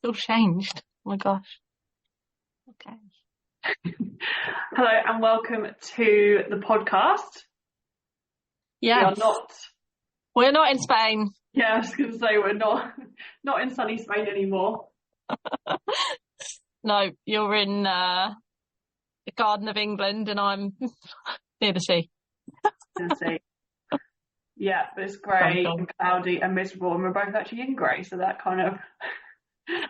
It's all changed. Oh my gosh. Okay. Hello and welcome to the podcast. Yes. We're not in Spain. Yeah, I was going to say we're not in sunny Spain anymore. No, you're in the Garden of England and I'm near the sea. Yeah, but it's grey and cloudy and miserable, and we're both actually in grey, so that kind of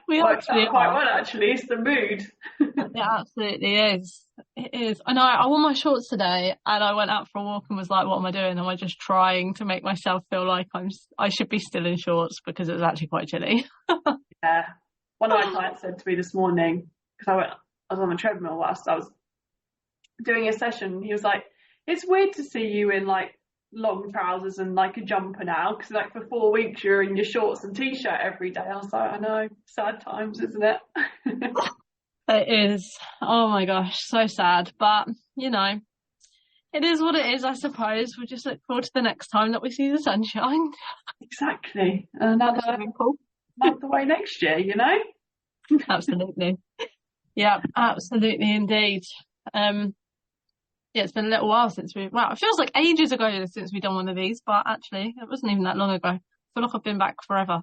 works out quite well, actually. It's the mood. It absolutely is. It is. I know. I wore my shorts today, and I went out for a walk and was like, "What am I doing? Am I just trying to make myself feel like I should be still in shorts because it was actually quite chilly?" Yeah. One of my clients said to me this morning, because I was on the treadmill whilst I was doing a session. He was like, "It's weird to see you in like long trousers and like a jumper now, because like for 4 weeks you're in your shorts and t-shirt every day." I was like, I know, sad times, isn't it? It is. Oh my gosh, so sad. But you know, it is what it is, I suppose. We'll just look forward to the next time that we see the sunshine. Exactly. Another month away next year, you know? Absolutely. Yeah, absolutely indeed. Yeah, it's been a little while since it feels like ages ago since we've done one of these, but actually it wasn't even that long ago. I feel like I've been back forever.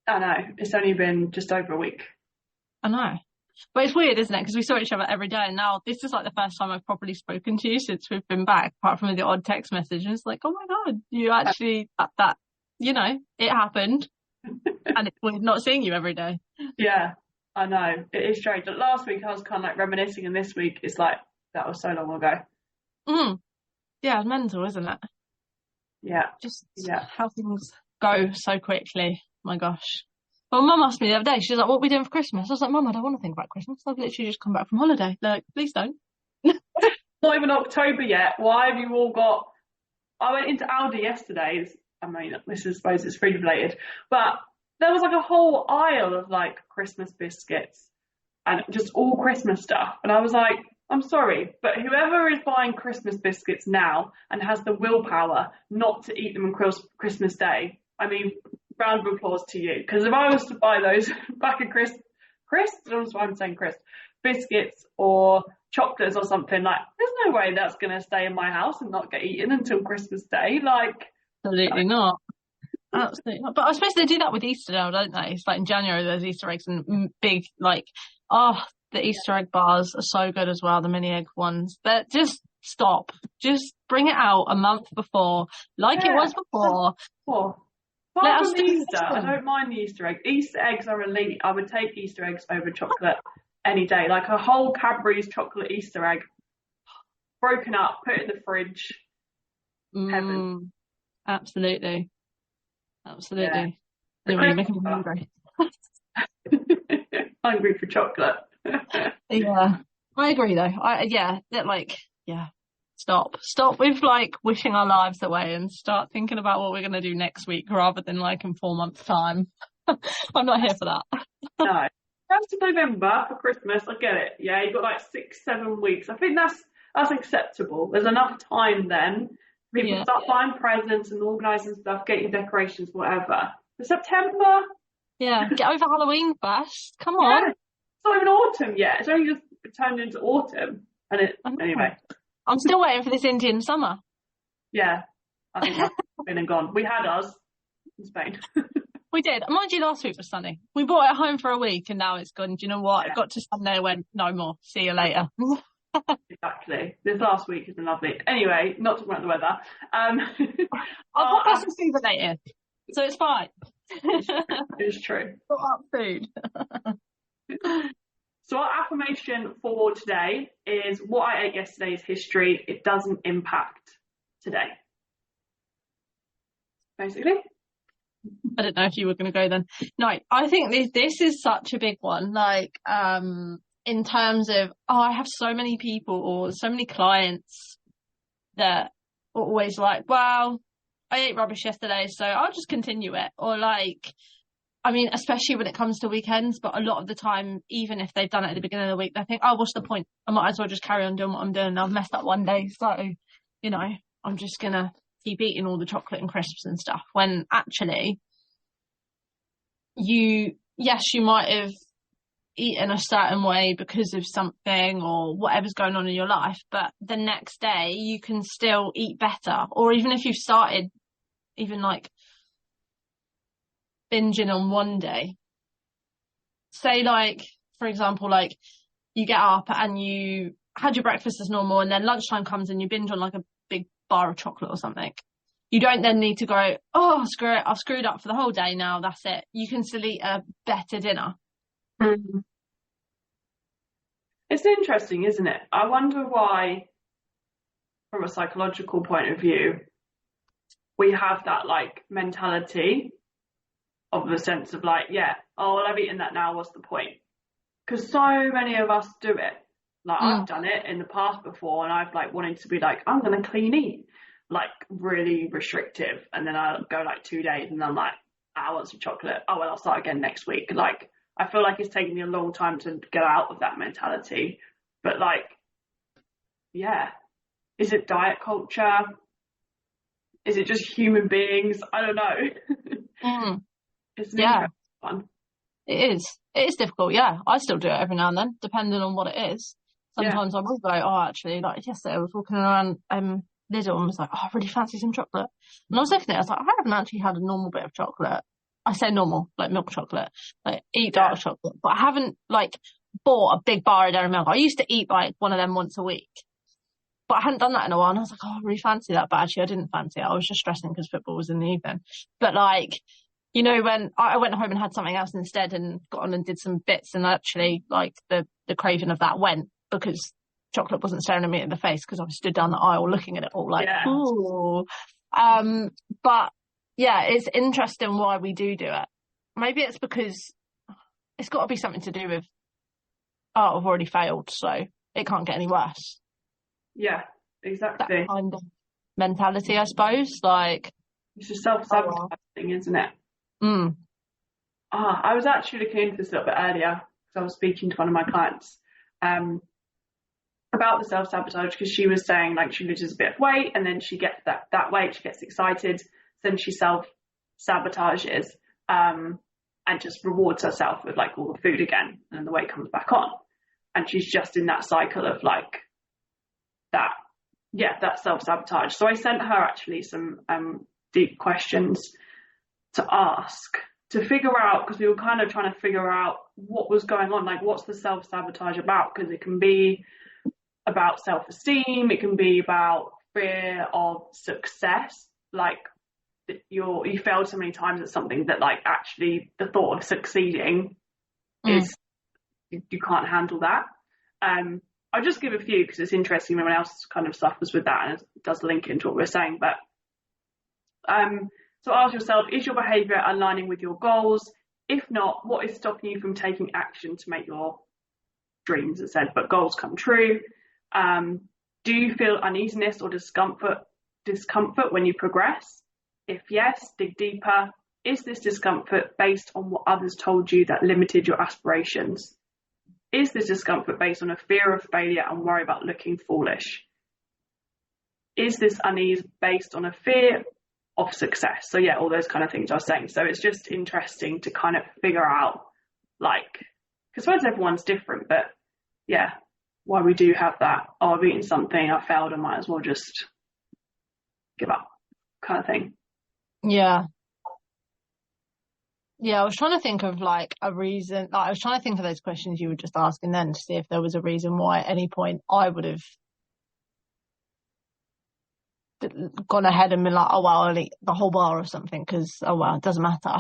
I know, it's only been just over a week. I know. But it's weird, isn't it? Because we saw each other every day, and now this is like the first time I've properly spoken to you since we've been back, apart from the odd text message. And it's like, oh my God, you actually, that you know, it happened. And it's weird not seeing you every day. Yeah, I know. It is strange. Last week I was kind of like reminiscing, and this week it's like, that was so long ago. Yeah, mental, isn't it? Yeah. Just how things go so quickly. My gosh. Well, Mum asked me the other day, she was like, "What are we doing for Christmas?" I was like, "Mum, I don't want to think about Christmas. I've literally just come back from holiday. Like, please don't." Not even October yet. Why have you all got... I went into Aldi yesterday. I mean, I suppose it's freedom related, but there was like a whole aisle of like Christmas biscuits and just all Christmas stuff. And I was like, I'm sorry, but whoever is buying Christmas biscuits now and has the willpower not to eat them on Christmas Day, I mean, round of applause to you. Because if I was to buy those back at Chris, that's why I'm saying Chris, biscuits or chocolates or something, like, there's no way that's going to stay in my house and not get eaten until Christmas Day. Like, absolutely not. Absolutely not. But I suppose they do that with Easter now, don't they? It's like in January, there's Easter eggs and big, like, the Easter egg bars are so good as well, the mini egg ones. But just stop. Just bring it out a month before, like it was before. Apart from the Easter, I don't mind the Easter egg. Easter eggs are elite. I would take Easter eggs over chocolate any day. Like a whole Cadbury's chocolate Easter egg, broken up, put it in the fridge. Heaven. Absolutely. Absolutely. Yeah. Anyway, you're making me hungry. Hungry for chocolate. Yeah. I agree though. Stop with like wishing our lives away and start thinking about what we're going to do next week rather than like in 4 months' time. I'm not here for that. No. That's November for Christmas. I get it. Yeah, you've got like 6-7 weeks. I think that's acceptable. There's enough time then. People start buying presents and organising stuff, getting decorations, whatever. For September? Yeah, get over Halloween first. Come on. It's not even autumn yet. It's only just turned into autumn. Anyway. I'm still waiting for this Indian summer. Yeah, I think that's been and gone. We had ours in Spain. We did. Mind you, last week was sunny. We brought it home for a week and now it's gone. Do you know what? Yeah. I got to Sunday and went, no more. See you later. Exactly. This last week has been lovely. Anyway, not talking about the weather. I've got some food related, so it's fine. It's true. Got up food. So our affirmation for today is, what I ate yesterday is history. It doesn't impact today. Basically. I don't know if you were going to go then. No, I think this is such a big one. Like, in terms of, I have so many people or so many clients that are always like, well, I ate rubbish yesterday, so I'll just continue it. Or like, I mean, especially when it comes to weekends, but a lot of the time, even if they've done it at the beginning of the week, they think, oh, what's the point? I might as well just carry on doing what I'm doing. I've messed up one day, so, you know, I'm just going to keep eating all the chocolate and crisps and stuff. When actually, you yes, you might have eaten a certain way because of something or whatever's going on in your life, but the next day you can still eat better. Or even if you've started even like binging on one day, say like, for example, like you get up and you had your breakfast as normal and then lunchtime comes and you binge on like a big bar of chocolate or something. You don't then need to go, oh, screw it, I've screwed up for the whole day now, that's it. You can still eat a better dinner. Mm. It's interesting, isn't it? I wonder why, from a psychological point of view, we have that like mentality of the sense of like, yeah, oh, well, I've eaten that now, what's the point? Because so many of us do it. Like, I've done it in the past before, and I've like wanted to be like, I'm going to clean eat, like really restrictive. And then I'll go like 2 days, and I'm like, I want some chocolate. Oh, well, I'll start again next week. Like, I feel like it's taken me a long time to get out of that mentality. But like, yeah, is it diet culture? Is it just human beings? I don't know. It's an interesting one. It is. It is difficult, yeah. I still do it every now and then, depending on what it is. Sometimes I will go, oh, actually, like yesterday I was walking around Lidl and was like, oh, I really fancy some chocolate. And I was looking at it, I was like, I haven't actually had a normal bit of chocolate. I say normal, like milk chocolate, like eat dark chocolate. But I haven't like bought a big bar of dairy milk. I used to eat like one of them once a week. But I hadn't done that in a while. And I was like, oh, I really fancy that. But actually I didn't fancy it. I was just stressing because football was in the evening. But like, you know, when I went home and had something else instead and got on and did some bits, and actually like the craving of that went because chocolate wasn't staring at me in the face because I was stood down the aisle looking at it all like, ooh. But yeah, it's interesting why we do it. Maybe it's because it's got to be something to do with, oh, I've already failed, so it can't get any worse. Yeah, exactly. That kind of mentality, I suppose. Like, it's a self-sabotage thing, isn't it? I was actually looking into this a little bit earlier because I was speaking to one of my clients about the self-sabotage, because she was saying like she loses a bit of weight and then she gets that weight, she gets excited, then she self-sabotages and just rewards herself with like all the food again, and the weight comes back on, and she's just in that cycle of like that self-sabotage. So I sent her actually some deep questions to ask to figure out, because we were kind of trying to figure out what was going on, like what's the self-sabotage about, because it can be about self-esteem, it can be about fear of success, like you failed so many times at something that like actually the thought of succeeding is you can't handle that. I'll just give a few because it's interesting. Everyone else kind of suffers with that, and it does link into what we're saying. But so ask yourself, is your behaviour aligning with your goals? If not, what is stopping you from taking action to make your dreams, as said, but goals come true? Do you feel uneasiness or discomfort when you progress? If yes, dig deeper. Is this discomfort based on what others told you that limited your aspirations? Is this discomfort based on a fear of failure and worry about looking foolish? Is this unease based on a fear of success? So yeah, all those kind of things I was saying. So it's just interesting to kind of figure out, like, because I suppose everyone's different, but yeah, why we do have that, oh, I've eaten something, I failed, I might as well just give up kind of thing. Yeah. Yeah, I was trying to think of like a reason. Like, I was trying to think of those questions you were just asking then to see if there was a reason why at any point I would have gone ahead and been like, oh well, I'll eat the whole bar or something because oh well, it doesn't matter. Do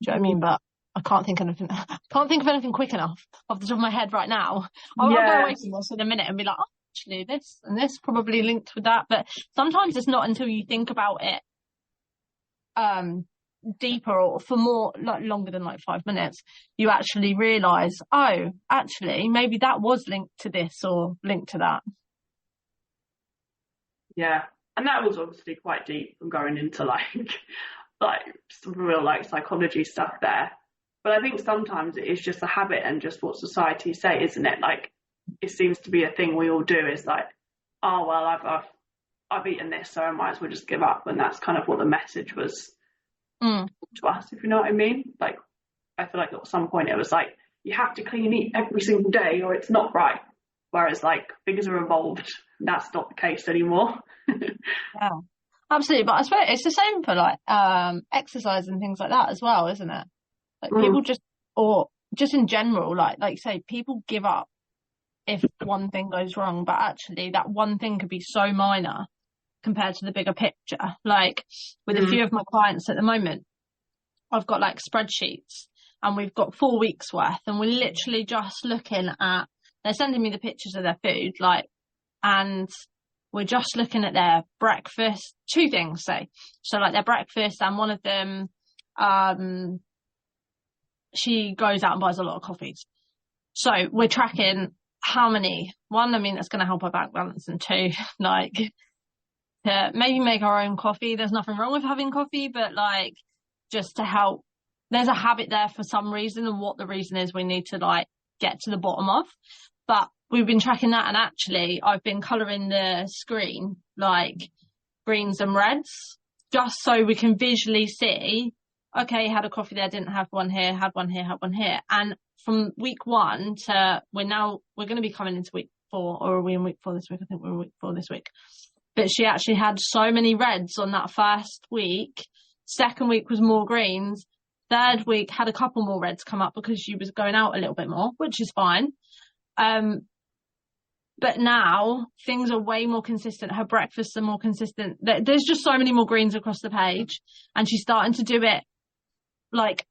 you know what I mean? But I can't think of anything. Can't think of anything quick enough off the top of my head right now. I'll go away from this in a minute and be like, oh, actually, this and this probably linked with that. But sometimes it's not until you think about it deeper or for more like longer than like 5 minutes you actually realize, oh, actually maybe that was linked to this or linked to that. Yeah, and that was obviously quite deep from going into like some real like psychology stuff there, but I think sometimes it is just a habit and just what society say, isn't it? Like it seems to be a thing we all do, is like, oh well, I've eaten this, so I might as well just give up, and that's kind of what the message was to us, if you know what I mean. Like I feel like at some point it was like, you have to clean your teeth every single day or it's not right. Whereas like things are evolved. That's not the case anymore. Yeah, absolutely. But I suppose it's the same for like exercise and things like that as well, isn't it? Like people just, or just in general, like you say, people give up if one thing goes wrong, but actually that one thing could be so minor compared to the bigger picture. Like with a few of my clients at the moment, I've got like spreadsheets and we've got 4 weeks worth, and we're literally just looking at, they're sending me the pictures of their food, like, and we're just looking at their breakfast, 2 things, say. So like their breakfast, and one of them, she goes out and buys a lot of coffees. So we're tracking how many, 1, I mean, that's going to help our bank balance, and 2, like, to maybe make our own coffee. There's nothing wrong with having coffee, but like, just to help, there's a habit there for some reason, and what the reason is we need to like get to the bottom of. But we've been tracking that, and actually I've been colouring the screen like greens and reds, just so we can visually see, okay, had a coffee there, didn't have one here, had one here, had one here. And from week 1 to we're going to be coming into week 4, or are we in week 4 this week? I think we're in week 4 this week. But she actually had so many reds on that first week. Second week was more greens. Third week had a couple more reds come up because she was going out a little bit more, which is fine. But now things are way more consistent. Her breakfasts are more consistent. There's just so many more greens across the page, and she's starting to do it like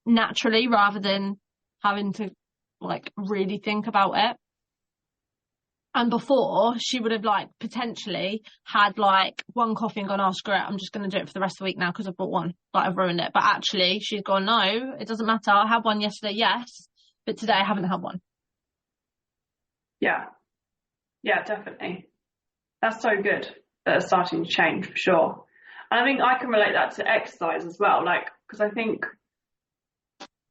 naturally rather than having to like really think about it. And before, she would have like potentially had like 1 coffee and gone, oh, screw it, I'm just going to do it for the rest of the week now because I've bought 1. Like, I've ruined it. But actually, she's gone, no, it doesn't matter. I had 1 yesterday, yes, but today I haven't had 1. Yeah. Yeah, definitely. That's so good that it's starting to change, for sure. And I think I can relate that to exercise as well. Like, because I think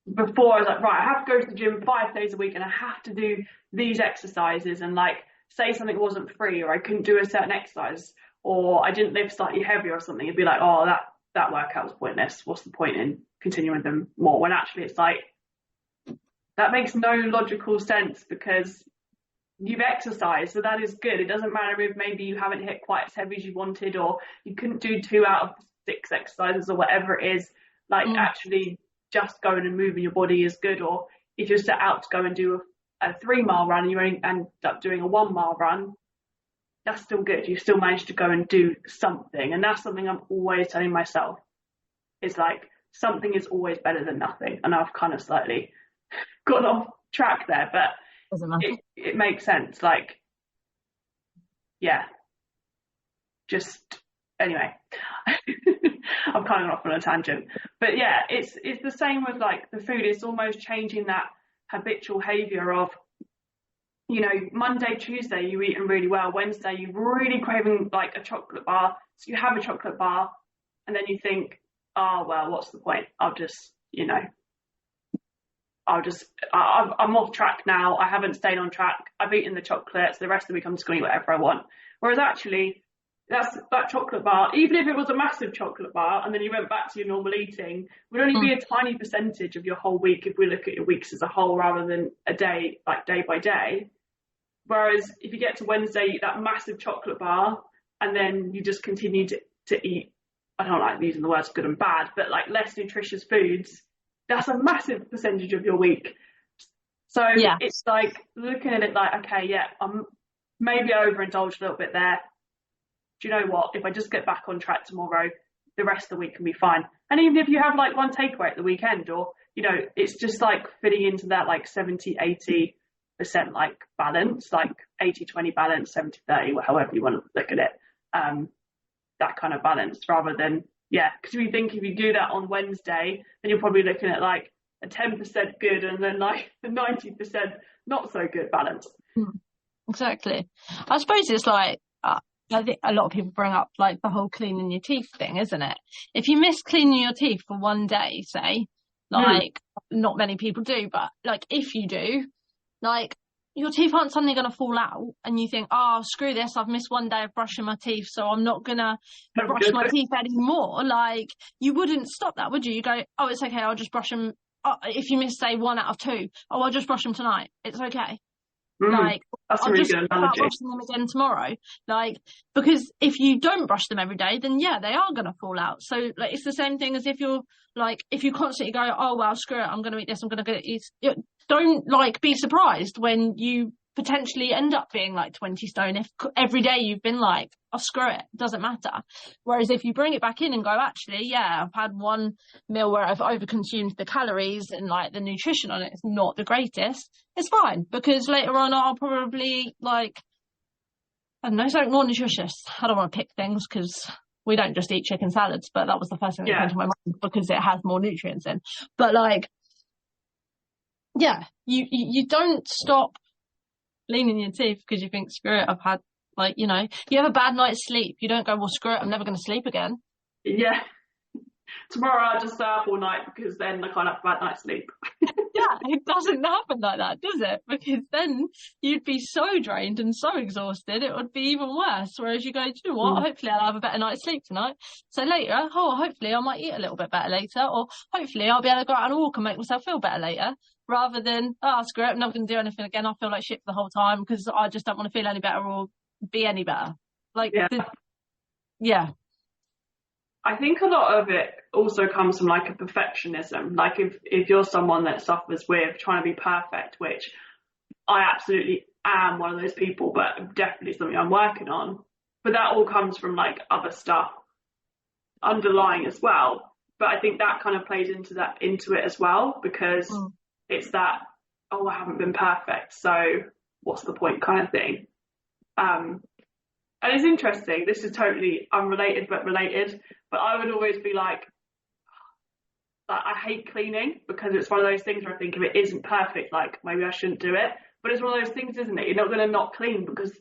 before I was like, right, I have to go to the gym 5 days a week and I have to do these exercises, and like, say something wasn't free or I couldn't do a certain exercise or I didn't lift slightly heavier or something, it'd be like, oh, that workout was pointless. What's the point in continuing them more? When actually it's like, that makes no logical sense because you've exercised, so that is good. It doesn't matter if maybe you haven't hit quite as heavy as you wanted, or you couldn't do 2 out of 6 exercises or whatever it is. Like, actually just going and moving your body is good. Or if you're set out to go and do a 3-mile run and you only end up doing a 1-mile run, that's still good. You still managed to go and do something. And that's something I'm always telling myself, is like, something is always better than nothing. And I've kind of slightly gone off track there, but it makes sense. Like, yeah, just anyway, I've kind of gone off on a tangent, but yeah, it's the same with like the food. It's almost changing that habitual behavior of, you know, Monday, Tuesday you're eating really well, Wednesday you're really craving like a chocolate bar, so you have a chocolate bar, and then you think, oh well, what's the point? I'm off track now. I haven't stayed on track. I've eaten the chocolate, so the rest of the week I'm just going to eat whatever I want. Whereas actually, that chocolate bar, even if it was a massive chocolate bar and then you went back to your normal eating, would only be a tiny percentage of your whole week if we look at your weeks as a whole rather than a day, like day by day. Whereas if you get to Wednesday, eat that massive chocolate bar, and then you just continue to eat, I don't like using the words good and bad, but like less nutritious foods, that's a massive percentage of your week. So yeah, it's like looking at it like, okay, yeah, maybe I overindulged a little bit there. Do you know what? If I just get back on track tomorrow, the rest of the week can be fine. And even if you have like 1 takeaway at the weekend, or, you know, it's just like fitting into that like 70-80% like balance, like 80-20 balance, 70-30, however you want to look at it. That kind of balance rather than, yeah, because if you do that on Wednesday, then you're probably looking at like a 10% good and then like the 90% not so good balance. Exactly. I suppose it's like, I think a lot of people bring up like the whole cleaning your teeth thing, isn't it? If you miss cleaning your teeth for 1 day, say, like not many people do, but like if you do, like your teeth aren't suddenly going to fall out and you think, oh, screw this, I've missed 1 day of brushing my teeth, so I'm not going to brush my teeth anymore. Like, you wouldn't stop that, would you? You go, oh, it's okay, I'll just brush them if you miss, say, 1 out of 2, I'll just brush them tonight. It's okay. Like, that's a really good analogy. Brushing them again tomorrow. Like, because if you don't brush them every day, then yeah, they are going to fall out. So like, it's the same thing as if you're like, if you constantly go, oh, well, screw it, I'm going to eat this, I'm going to eat. Don't like be surprised when you potentially end up being like 20 stone if every day you've been like, oh, screw it, doesn't matter. Whereas if you bring it back in and go, actually, yeah, I've had one meal where I've overconsumed the calories and like the nutrition on it is not the greatest, it's fine, because later on I'll probably like, I don't know, something more nutritious. I don't want to pick things because we don't just eat chicken salads, but that was the first thing that came to my mind because it has more nutrients in. But like, yeah, you don't stop cleaning your teeth because you think, screw it, I've had, like, you know, you have a bad night's sleep. You don't go, well, screw it, I'm never going to sleep again. Yeah. Tomorrow I'll just stay up all night because then I can't have a bad night's sleep. Yeah, it doesn't happen like that, does it? Because then you'd be so drained and so exhausted, it would be even worse. Whereas you go, do you know what? Hopefully I'll have a better night's sleep tonight. So later, hopefully I might eat a little bit better later, or hopefully I'll be able to go out on a walk and make myself feel better later. Rather than, oh, screw it, I'm not going to do anything again. I'll feel like shit for the whole time because I just don't want to feel any better or be any better. Like, yeah. I think a lot of it also comes from like a perfectionism. Like if you're someone that suffers with trying to be perfect, which I absolutely am one of those people, but definitely something I'm working on. But that all comes from like other stuff underlying as well. But I think that kind of plays into it as well, because it's that, oh, I haven't been perfect, so what's the point kind of thing. And it's interesting, this is totally unrelated but related, but I would always be like I hate cleaning because it's one of those things where I think if it isn't perfect, like maybe I shouldn't do it. But it's one of those things, isn't it? You're not going to not clean because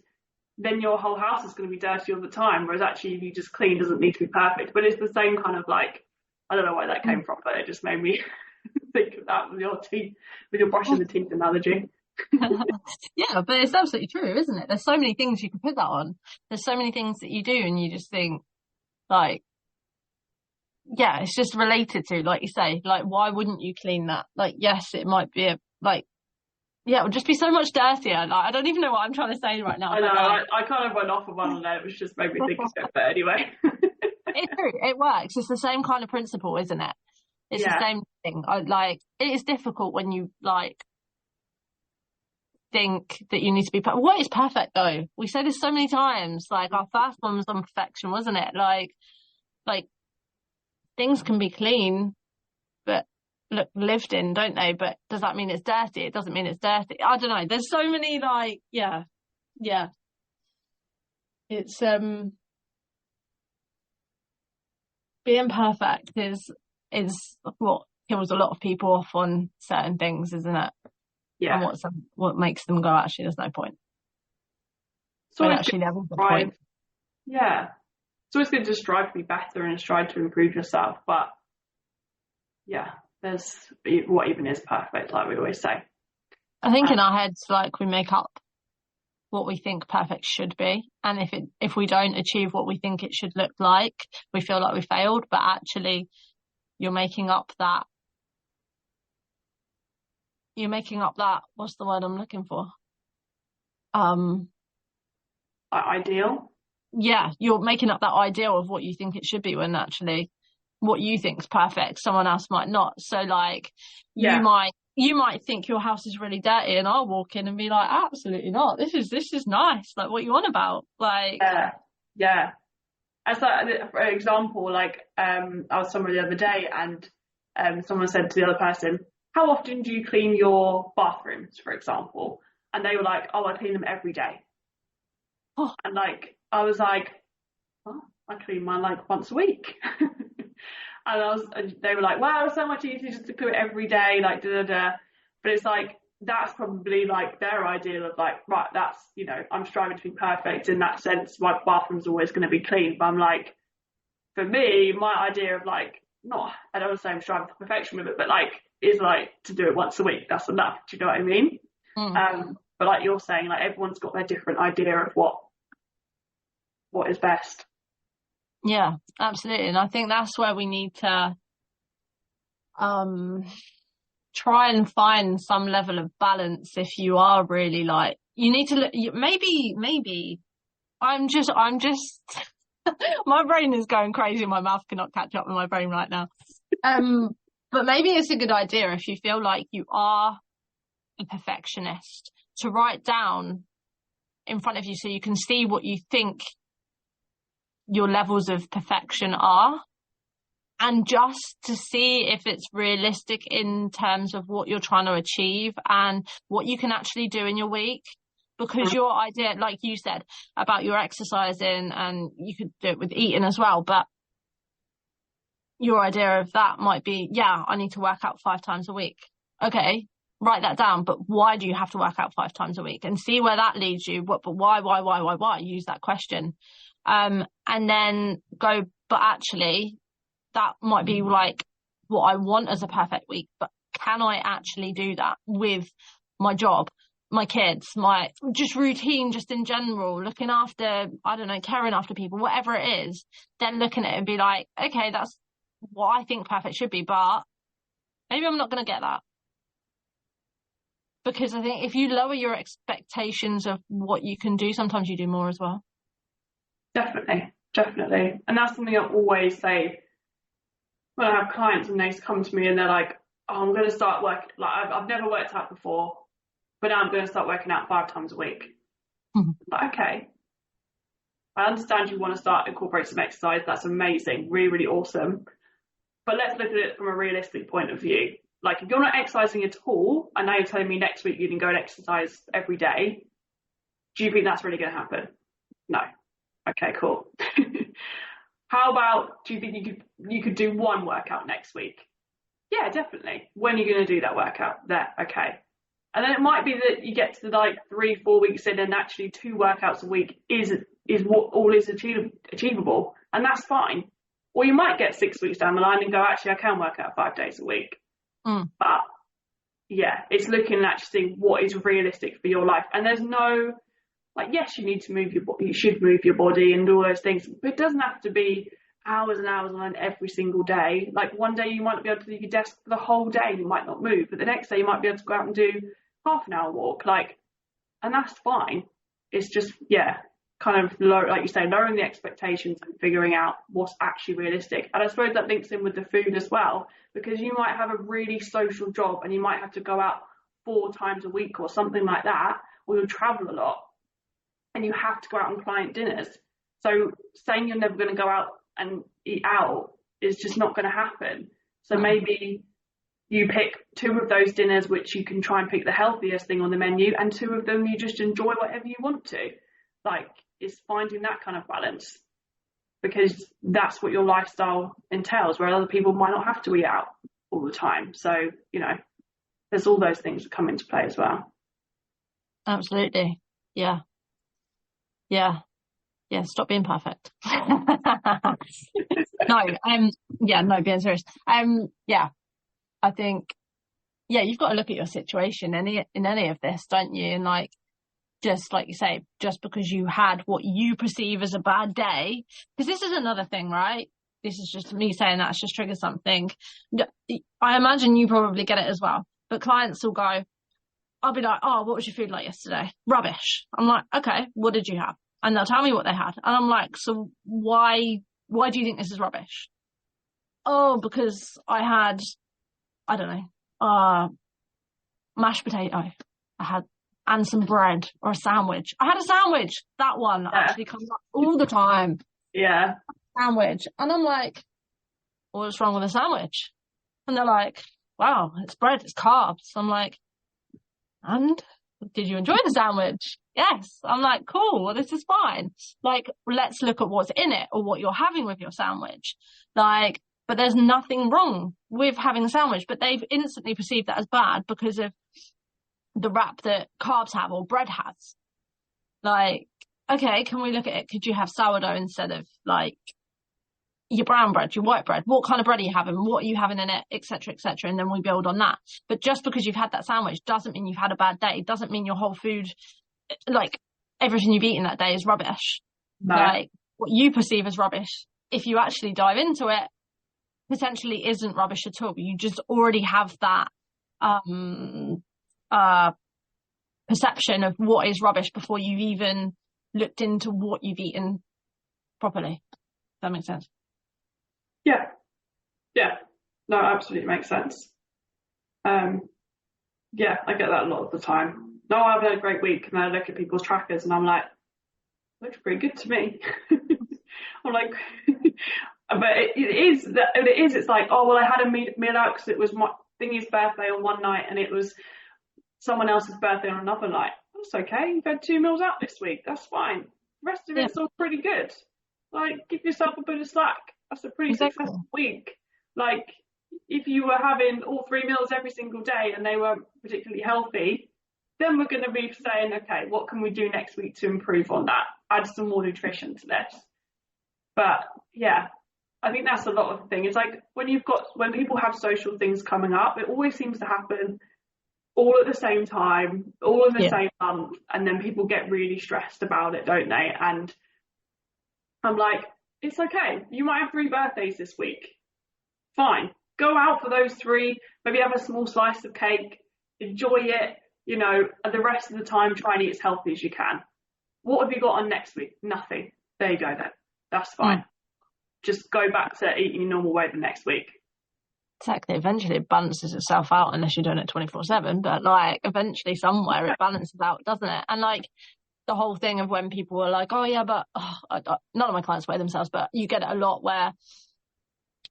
then your whole house is going to be dirty all the time, whereas actually if you just clean, doesn't need to be perfect. But it's the same kind of like, I don't know where that came from, but it just made me think of that with your teeth, with your brushing the teeth analogy. Yeah, but it's absolutely true, isn't it? There's so many things you can put that on. There's so many things that you do and you just think, like, yeah, it's just related to, like you say, like, why wouldn't you clean that? Like, yes, it might be yeah, it would just be so much dirtier. Like, I don't even know what I'm trying to say right now. I know, I kind of went off of one on there, it was just made me think of it, but anyway. It's true, it works. It's the same kind of principle, isn't it? It's the same thing. It is difficult when you, like, think that you need to be perfect. What is perfect, though? We say this so many times. Like, our first one was on perfection, wasn't it? Like, things can be clean, but look lived in, don't they? But does that mean it's dirty? It doesn't mean it's dirty. I don't know. There's so many, like, yeah. It's being perfect is what kills a lot of people off on certain things, isn't it? Yeah. And what makes them go, actually, there's no point. So actually, there is a point. Yeah. It's always good to strive to be better and strive to improve yourself, but yeah, there's what even is perfect, like we always say. I think in our heads, like, we make up what we think perfect should be, and if we don't achieve what we think it should look like, we feel like we failed. But actually, you're making up that. What's the word I'm looking for? Ideal. Yeah, you're making up that ideal of what you think it should be, when actually what you think is perfect, someone else might not. So, like, you might think your house is really dirty, and I'll walk in and be like, absolutely not. This is nice. Like, what you on about? Like, yeah. As for example, like, I was somewhere the other day, and someone said to the other person, how often do you clean your bathrooms, for example? And they were like, oh, I clean them every day. Oh. And like, I was like, oh, I clean mine like once a week. And they were like, wow, it's so much easier just to clean it every day, like, da-da-da. But it's like, that's probably like their ideal of like, right, that's, you know, I'm striving to be perfect in that sense. My bathroom's always going to be clean. But I'm like, for me, my idea of like, I don't want to say I'm striving for perfection with it, but like, is like to do it once a week. That's enough. Do you know what I mean? But like you're saying, like, everyone's got their different idea of what is best. Yeah, absolutely. And I think that's where we need to try and find some level of balance if you are really like, you need to look, maybe I'm just my brain is going crazy. My mouth cannot catch up with my brain right now. But maybe it's a good idea if you feel like you are a perfectionist to write down in front of you so you can see what you think your levels of perfection are, and just to see if it's realistic in terms of what you're trying to achieve and what you can actually do in your week. Because your idea, like you said, about your exercising, and you could do it with eating as well, but your idea of that might be, yeah, I need to work out 5 times a week. Okay, write that down. But why do you have to work out 5 times a week? And see where that leads you. But why? Use that question. And then go, but actually, that might be like what I want as a perfect week. But can I actually do that with my job, my kids, my just routine, just in general, looking after, I don't know, caring after people, whatever it is, then looking at it and be like, okay, that's what I think perfect should be, but maybe I'm not going to get that. Because I think if you lower your expectations of what you can do, sometimes you do more as well. Definitely. And that's something I always say when I have clients and they come to me and they're like, oh, I'm going to start working, like I've never worked out before, but now I'm going to start working out 5 times a week. Mm-hmm. But okay, I understand you want to start incorporating some exercise. That's amazing. Really, really awesome. But let's look at it from a realistic point of view. Like, if you're not exercising at all, and now you're telling me next week you can go and exercise every day, do you think that's really going to happen? No. Okay, cool. How about, do you think you could do 1 workout next week? Yeah, definitely. When are you going to do that workout? There, okay. And then it might be that you get to like 3-4 weeks in, and actually 2 workouts a week is what all is achievable, and that's fine. Or you might get 6 weeks down the line and go, actually, I can work out 5 days a week. But yeah, it's looking and actually seeing what is realistic for your life. And there's no, like, yes, you need to move your body, you should move your body and do all those things, but it doesn't have to be hours and hours on every single day. Like, one day you might not be able to leave your desk for the whole day, you might not move, but the next day you might be able to go out and do half an hour walk, like, and that's fine. It's just, yeah, kind of low, like you say, lowering the expectations and figuring out what's actually realistic. And I suppose that links in with the food as well, because you might have a really social job and you might have to go out 4 times a week or something like that, or you'll travel a lot and you have to go out on client dinners. So saying you're never going to go out and eat out is just not going to happen. So maybe you pick 2 of those dinners, which you can try and pick the healthiest thing on the menu, and 2 of them you just enjoy whatever you want to. Like, it's finding that kind of balance, because that's what your lifestyle entails, where other people might not have to eat out all the time. So, you know, there's all those things that come into play as well. Absolutely. Yeah. Stop being perfect. Being serious. I think, you've got to look at your situation in any of this, don't you? And like, just like you say, just because you had what you perceive as a bad day, because this is another thing, right? This is just me saying that's just triggered something. I imagine you probably get it as well. But clients will go, I'll be like, oh, what was your food like yesterday? Rubbish. I'm like, okay, what did you have? And they'll tell me what they had. And I'm like, so why do you think this is rubbish? Oh, because I had, I don't know, mashed potato. And some bread or a sandwich. I had a sandwich. That one actually comes up all the time. Yeah. Sandwich. And I'm like, what's wrong with a sandwich? And they're like, wow, it's bread, it's carbs. I'm like, and did you enjoy the sandwich? Yes. I'm like, cool, well, this is fine. Like, let's look at what's in it or what you're having with your sandwich. Like, but there's nothing wrong with having a sandwich, but they've instantly perceived that as bad because of the wrap that carbs have or bread has. Like, okay, can we look at it? Could you have sourdough instead of like your brown bread, your white bread? What kind of bread are you having? What are you having in it, etc., etc.? And then we build on that. But just because you've had that sandwich doesn't mean you've had a bad day. It doesn't mean your whole food, like everything you've eaten that day, is rubbish. No. Like, what you perceive as rubbish, if you actually dive into it, potentially isn't rubbish at all. You just already have that perception of what is rubbish before you've even looked into what you've eaten properly. Does that make sense? Yeah. No, absolutely makes sense. Yeah, I get that a lot of the time. No, I've had a great week, and I look at people's trackers and I'm like, looks pretty good to me. I'm like, but it's like, oh, well, I had a meal out because it was my thingy's birthday on one night and it was someone else's birthday on another night. That's okay. You've had 2 meals out this week. That's fine. The rest of it's all pretty good. Like, give yourself a bit of slack. That's a pretty successful week. Like, if you were having all 3 meals every single day and they were particularly healthy, then we're going to be saying, okay, what can we do next week to improve on that? Add some more nutrition to this. But yeah, I think that's a lot of the thing. It's like when people have social things coming up, it always seems to happen all at the same time, all in the same month, and then people get really stressed about it, don't they? And I'm like, it's okay. You might have 3 birthdays this week. Fine. Go out for those 3, maybe have a small slice of cake, enjoy it, and the rest of the time try and eat as healthy as you can. What have you got on next week? Nothing. There you go then. That's fine. Just go back to eating your normal way the next week. Exactly. Eventually it balances itself out unless you're doing it 24/7, but like eventually somewhere it balances out, doesn't it? And like the whole thing of when people are like, oh yeah, but none of my clients weigh themselves, but you get it a lot where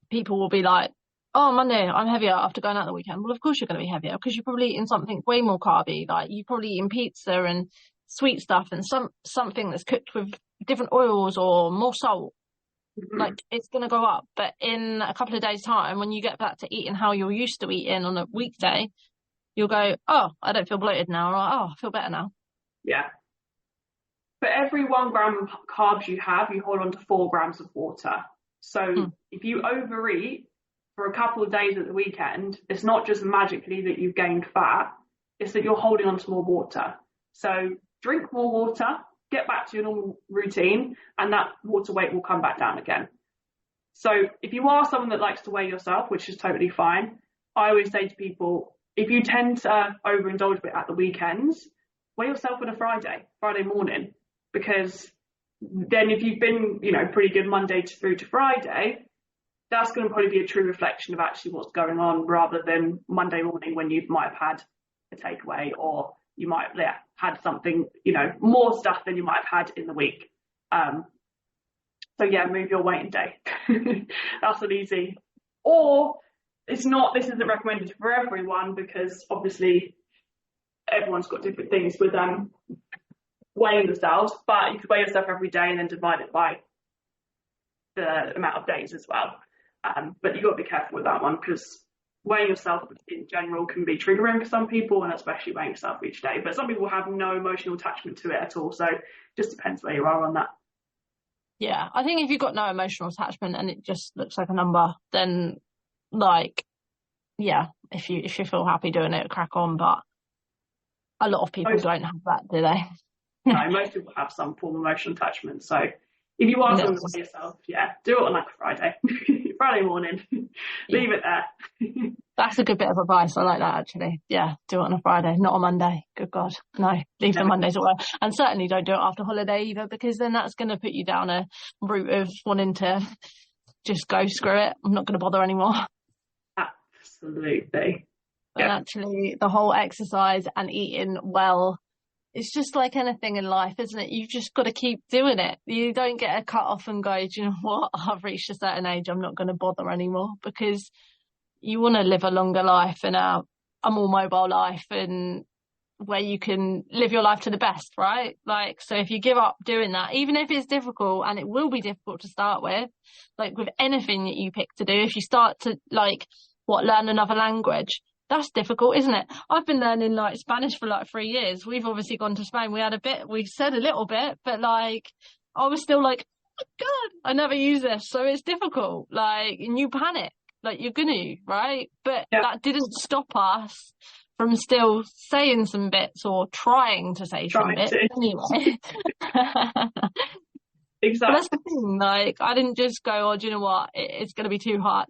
people will be like, oh, Monday, I'm heavier after going out the weekend. Well, of course you're going to be heavier because you're probably eating something way more carby. Like you're probably eating pizza and sweet stuff and something that's cooked with different oils or more salt. Mm-hmm. Like it's going to go up. But in a couple of days' time, when you get back to eating how you're used to eating on a weekday, you'll go, oh, I don't feel bloated now. Or, oh, I feel better now. Yeah. For every 1 gram of carbs you have, you hold on to 4 grams of water. So if you overeat for a couple of days at the weekend, it's not just magically that you've gained fat, it's that you're holding on to more water. So drink more water, get back to your normal routine, and that water weight will come back down again. So if you are someone that likes to weigh yourself, which is totally fine, I always say to people, if you tend to overindulge a bit at the weekends, weigh yourself on a Friday morning, because then if you've been, pretty good Monday through to Friday, that's going to probably be a true reflection of actually what's going on, rather than Monday morning when you might have had a takeaway, or you might have had something, more stuff than you might have had in the week. So yeah, move your weight and day. That's an easy. Or this isn't recommended for everyone, because obviously everyone's got different things with weighing themselves, but you could weigh yourself every day and then divide it by the amount of days as well. But you've got to be careful with that one, because weighing yourself in general can be triggering for some people, and especially weighing yourself each day. But some people have no emotional attachment to it at all, so it just depends where you are on that. Yeah, I think if you've got no emotional attachment and it just looks like a number, then if you feel happy doing it, crack on. But a lot of people don't have that, do they? No, most people have some form of emotional attachment. So if you are someone to yourself, do it on like a Friday morning. Leave it there. That's a good bit of advice. I like that, actually. Yeah, do it on a Friday, not a Monday. Good God. No, leave the Mondays at work. And certainly don't do it after holiday either, because then that's going to put you down a route of wanting to just go, screw it, I'm not going to bother anymore. Absolutely. But actually, the whole exercise and eating well, it's just like anything in life, isn't it? You've just got to keep doing it. You don't get a cut off and go, do you know what? I've reached a certain age, I'm not going to bother anymore, because you want to live a longer life and a more mobile life, and where you can live your life to the best, right? Like, so if you give up doing that, even if it's difficult, and it will be difficult to start with, like with anything that you pick to do, if you start to learn another language, that's difficult, isn't it? I've been learning Spanish for 3 years. We've obviously gone to Spain. We said a little bit, but I was still like, oh my God, I never use this. So it's difficult. And you panic, you're gonna, right? But that didn't stop us from still saying some bits, or trying to say some bits anyway. Exactly. But that's the thing. I didn't just go, oh, do you know what? It's going to be too hard.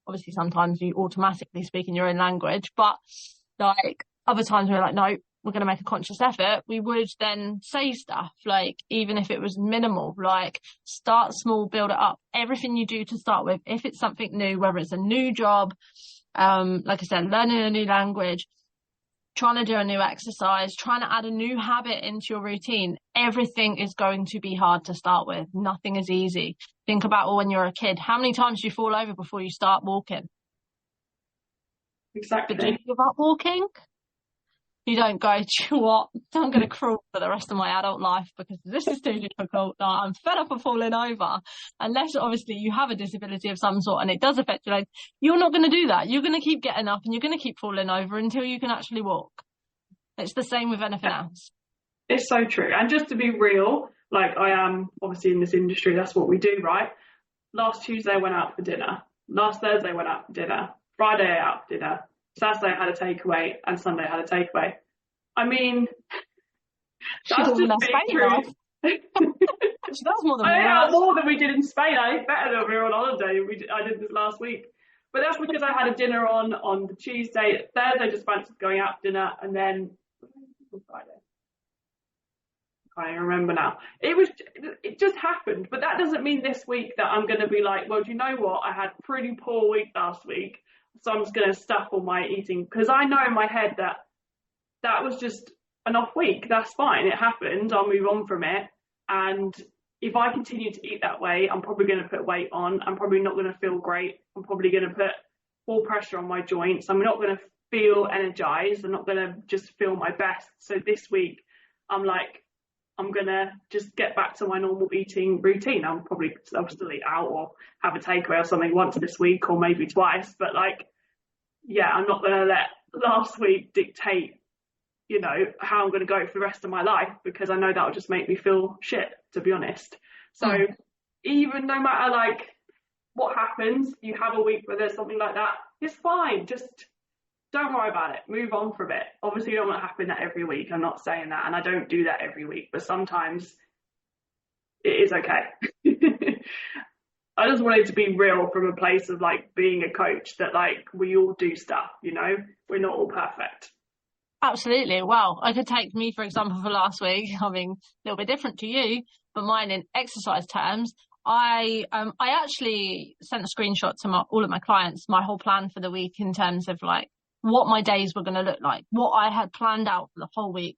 Obviously, sometimes you automatically speak in your own language, but Like other times we were like, no, we're going to make a conscious effort. We would then say stuff like, even if it was minimal, like start small, build it up. Everything you do to start with, if it's something new, whether it's a new job, like I said, learning a new language, trying to do a new exercise, trying to add a new habit into your routine, everything is going to be hard to start with. Nothing is easy. Think about when you're a kid. How many times do you fall over before you start walking? Exactly. But do you give up walking? You don't go, do you know what? I'm going to crawl for the rest of my adult life because this is too difficult. No, I'm fed up of falling over. Unless obviously you have a disability of some sort and it does affect your legs, you're not going to do that. You're going to keep getting up and you're going to keep falling over until you can actually walk. It's the same with anything else. It's so true. And just to be real, like I am obviously in this industry, that's what we do, right? Last Tuesday I went out for dinner. Last Thursday I went out for dinner. Friday I out for dinner. Saturday I had a takeaway and Sunday I had a takeaway. I mean, that's just being true. She does more than I ate out more than we did in Spain. I ate better than we were on holiday. I did this last week. But that's because I had a dinner on the Tuesday. Thursday just fancied going out for dinner and then Friday. I can't even remember now. It just happened. But that doesn't mean this week that I'm going to be like, well, do you know what? I had a pretty poor week last week. So I'm just going to stuff all my eating because I know in my head that was just an off week. That's fine. It happened. I'll move on from it. And if I continue to eat that way, I'm probably going to put weight on. I'm probably not going to feel great. I'm probably going to put more pressure on my joints. I'm not going to feel energized. I'm not going to just feel my best. So this week, I'm going to just get back to my normal eating routine. I'll still eat out or have a takeaway or something once this week or maybe twice. But I'm not going to let last week dictate, how I'm going to go for the rest of my life because I know that will just make me feel shit, to be honest. So even no matter what happens, you have a week where there's something like that, it's fine. Just don't worry about it. Move on from it. Obviously, you don't want to happen that every week. I'm not saying that, and I don't do that every week, but sometimes it is okay. I just wanted to be real from a place of being a coach that we all do stuff, we're not all perfect. Absolutely. Well, I could take me, for example, for last week. I mean, a little bit different to you, but mine in exercise terms. I actually sent a screenshot to all of my clients, my whole plan for the week in terms of what my days were going to look like, what I had planned out for the whole week.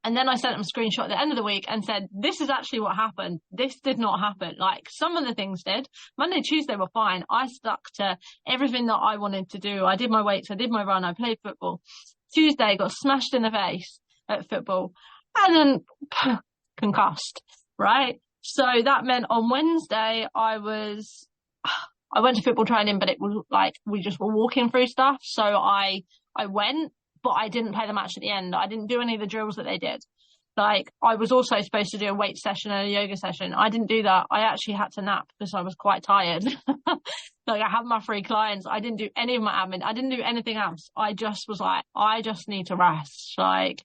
And then I sent them a screenshot at the end of the week and said, this is actually what happened. This did not happen. Some of the things did. Monday, Tuesday were fine. I stuck to everything that I wanted to do. I did my weights. I did my run. I played football. Tuesday got smashed in the face at football and then concussed, right? So that meant on Wednesday I went to football training, but it was we just were walking through stuff. So I went, but I didn't play the match at the end. I didn't do any of the drills that they did. I was also supposed to do a weight session and a yoga session. I didn't do that. I actually had to nap because I was quite tired. I had my 3 clients. I didn't do any of my admin. I didn't do anything else. I just was I just need to rest. I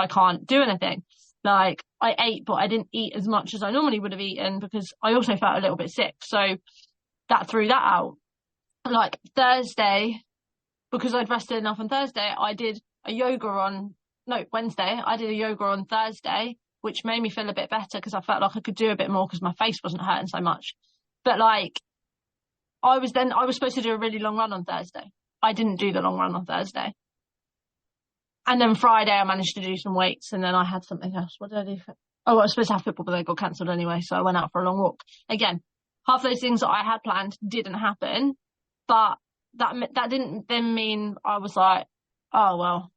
can't do anything. I ate, but I didn't eat as much as I normally would have eaten because I also felt a little bit sick. So that threw that out. Thursday, because I'd rested enough on Thursday, I did a yoga Wednesday. I did a yoga on Thursday, which made me feel a bit better because I felt like I could do a bit more because my face wasn't hurting so much. But I was supposed to do a really long run on Thursday. I didn't do the long run on Thursday. And then Friday I managed to do some weights and then I had something else. What did I do? I was supposed to have football, but they got cancelled anyway. So I went out for a long walk. Again, half those things that I had planned didn't happen, but that didn't then mean I was oh, well,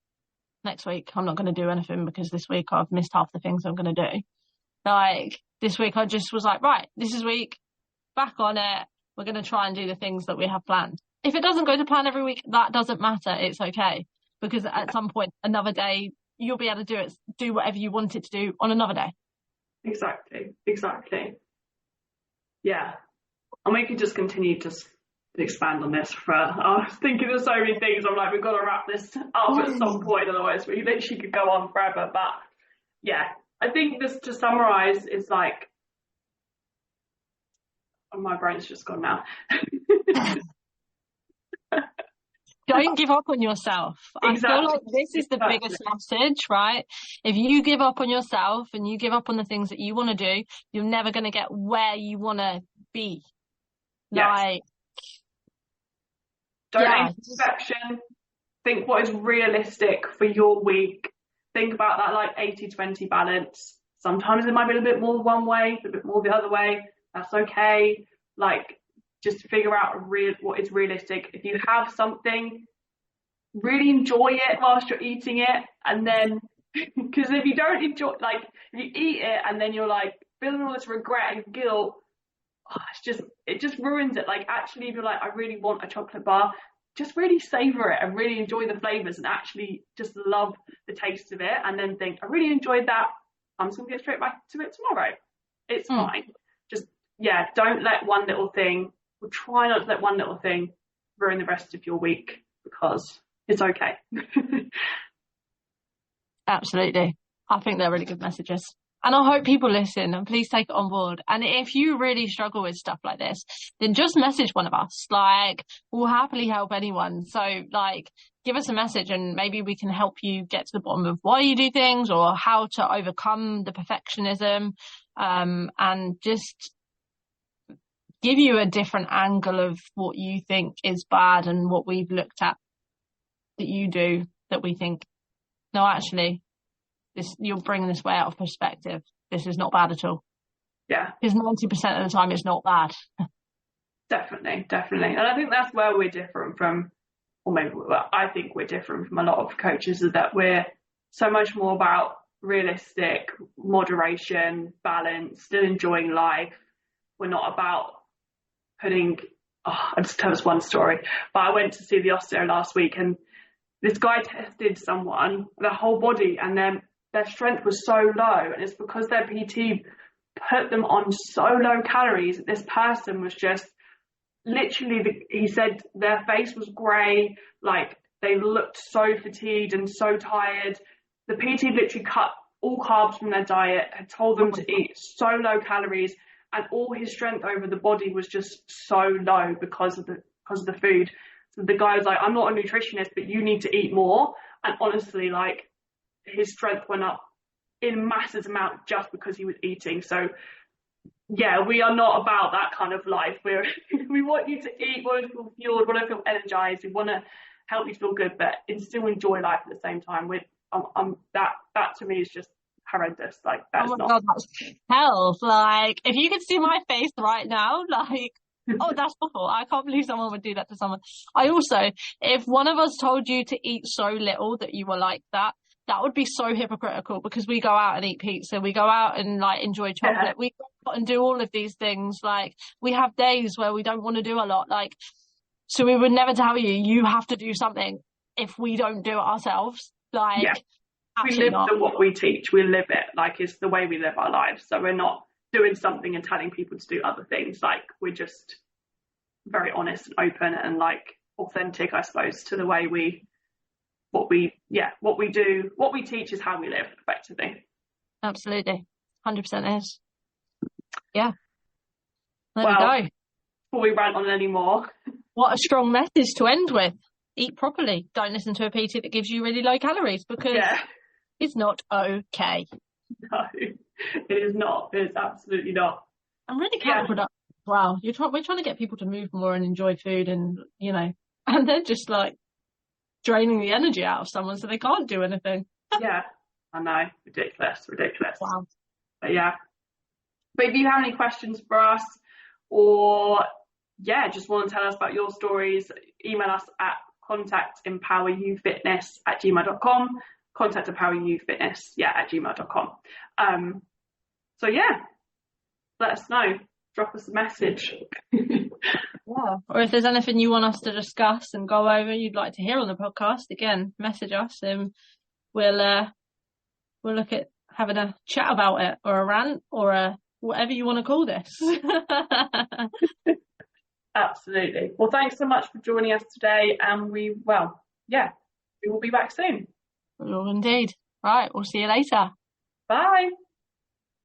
next week I'm not going to do anything because this week I've missed half the things I'm going to do. This week I just was right, this is week, back on it. We're going to try and do the things that we have planned. If it doesn't go to plan every week, that doesn't matter. It's okay. Because at some point, another day, you'll be able to do whatever you want it to do on another day. Exactly. Yeah. And we could just continue to expand on this I was thinking of so many things. I'm we've got to wrap this up at some point, otherwise we literally could go on forever. But yeah, I think this, to summarize, is my brain's just gone now. don't give up on yourself. Exactly. I feel like this is the biggest message, right? If you give up on yourself and you give up on the things that you want to do, you're never going to get where you want to be. Yes. Like, don't aim for perfection. Think what is realistic for your week. Think about that like 80-20 balance. Sometimes it might be a bit more one way, a bit more the other way. That's okay. Like, just figure out what is realistic. If you have something, really enjoy it whilst you're eating it. And then, because if you don't enjoy, like, if you eat it and then you're like feeling all this regret and guilt, it just ruins it. Like, actually, if you're like, I really want a chocolate bar, just really savor it and really enjoy the flavors and actually just love the taste of it. And then think, I really enjoyed that. I'm just gonna get straight back to it tomorrow. It's fine. Just, don't let one little thing, or try not to let one little thing ruin the rest of your week, because it's okay. Absolutely. I think they're really good messages. And I hope people listen and please take it on board. And if you really struggle with stuff like this, then just message one of us. Like, we'll happily help anyone. So, like, give us a message and maybe we can help you get to the bottom of why you do things or how to overcome the perfectionism, and just give you a different angle of what you think is bad and what we've looked at that you do that we think, no, actually, you're bringing this way out of perspective. This is not bad at all. Yeah. Because 90% of the time it's not bad. Definitely. And I think that's where we're different from, or maybe I think we're different from a lot of coaches, is that we're so much more about realistic moderation, balance, still enjoying life. We're not about I'll just tell us one story. But I went to see the osteo last week and this guy tested someone, their whole body, and their strength was so low, and it's because their PT put them on so low calories. This person was just literally, he said their face was grey, like they looked so fatigued and so tired. The PT literally cut all carbs from their diet, had told them to eat so low calories, and all his strength over the body was just so low because of the food. So the guy was like, I'm not a nutritionist, but you need to eat more. And honestly, like, his strength went up in massive amount just because he was eating. So yeah, we are not about that kind of life. We want you to eat, we want to feel fueled, we want to feel energized, we want to help you feel good, but still enjoy life at the same time. That to me is just horrendous. Like, that's God, that's hell. Like, if you could see my face right now, like, oh, that's awful. I can't believe someone would do that to someone. If one of us told you to eat so little that you were like that would be so hypocritical, because we go out and eat pizza, we go out and like enjoy chocolate, we go out and do all of these things. Like, we have days where we don't want to do a lot. Like, so we would never tell you have to do something if we don't do it ourselves. Like, we live what we teach. We live it. Like, it's the way we live our lives. So we're not doing something and telling people to do other things. Like, we're just very honest and open and like authentic, I suppose, to the way what we do, what we teach is how we live, effectively. Absolutely. 100% is. Yeah. There we go. Before we rant on anymore. What a strong message to end with. Eat properly. Don't listen to a PT that gives you really low calories, because it's not okay. No, it is not. It is absolutely not. I'm really counterproductive. Wow. We're trying to get people to move more and enjoy food, and, you know, and they're just like draining the energy out of someone so they can't do anything. Yeah, I know. Ridiculous. Wow. But if you have any questions for us, or just want to tell us about your stories, email us at contactempoweryouFitness@gmail.com, contactempoweryouFitness@gmail.com. So let us know. Drop us a message. Or if there's anything you want us to discuss and go over, you'd like to hear on the podcast, again, message us and we'll look at having a chat about it, or a rant, or whatever you want to call this. Absolutely. Well, thanks so much for joining us today, and we will be back soon. We will indeed. Right, we'll see you later. Bye.